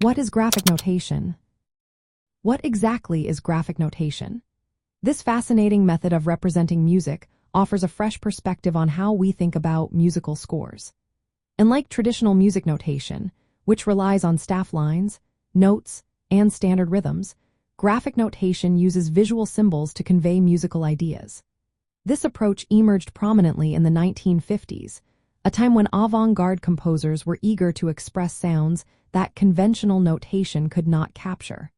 What is graphic notation? What exactly is graphic notation? This fascinating method of representing music offers a fresh perspective on how we think about musical scores. Unlike traditional music notation, which relies on staff lines, notes, and standard rhythms, graphic notation uses visual symbols to convey musical ideas. This approach emerged prominently in the 1950s, a time when avant-garde composers were eager to express sounds that conventional notation could not capture.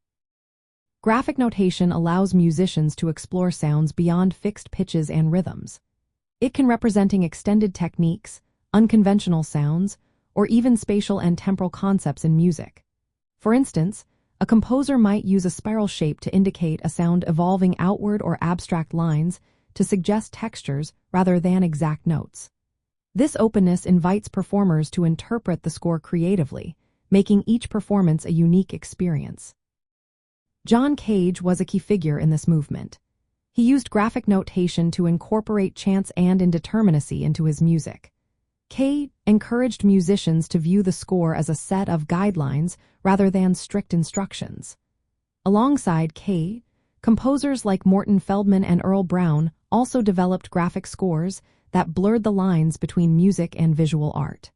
Graphic notation allows musicians to explore sounds beyond fixed pitches and rhythms. It can representing extended techniques, unconventional sounds, or even spatial and temporal concepts in music. For instance, a composer might use a spiral shape to indicate a sound evolving outward or abstract lines to suggest textures rather than exact notes. This openness invites performers to interpret the score creatively, making each performance a unique experience. John Cage was a key figure in this movement. He used graphic notation to incorporate chance and indeterminacy into his music. Cage encouraged musicians to view the score as a set of guidelines rather than strict instructions. Alongside Cage, composers like Morton Feldman and Earle Brown also developed graphic scores that blurred the lines between music and visual art.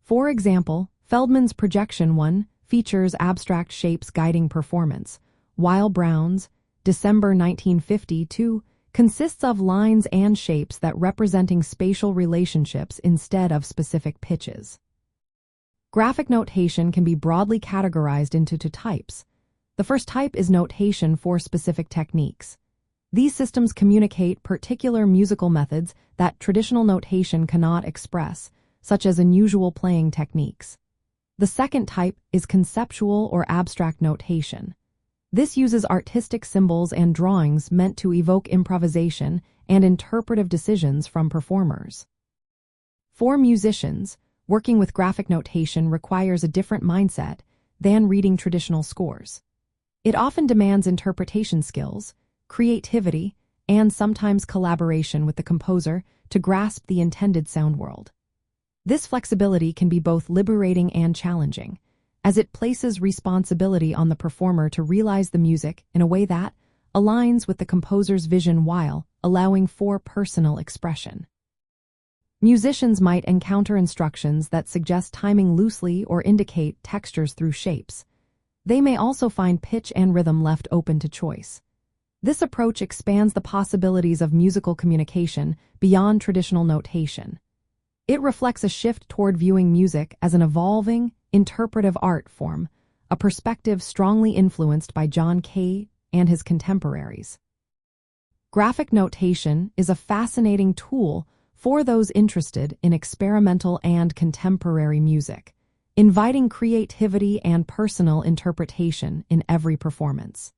For example, Feldman's Projection 1 features abstract shapes guiding performance, while Brown's December 1952 consists of lines and shapes that representing spatial relationships instead of specific pitches. Graphic notation can be broadly categorized into two types. The first type is notation for specific techniques. These systems communicate particular musical methods that traditional notation cannot express, such as unusual playing techniques. The second type is conceptual or abstract notation. This uses artistic symbols and drawings meant to evoke improvisation and interpretive decisions from performers. For musicians, working with graphic notation requires a different mindset than reading traditional scores. It often demands interpretation skills, creativity, and sometimes collaboration with the composer to grasp the intended sound world. This flexibility can be both liberating and challenging, as it places responsibility on the performer to realize the music in a way that aligns with the composer's vision while allowing for personal expression. Musicians might encounter instructions that suggest timing loosely or indicate textures through shapes. They may also find pitch and rhythm left open to choice. This approach expands the possibilities of musical communication beyond traditional notation. It reflects a shift toward viewing music as an evolving, interpretive art form, a perspective strongly influenced by John Cage and his contemporaries. Graphic notation is a fascinating tool for those interested in experimental and contemporary music, inviting creativity and personal interpretation in every performance.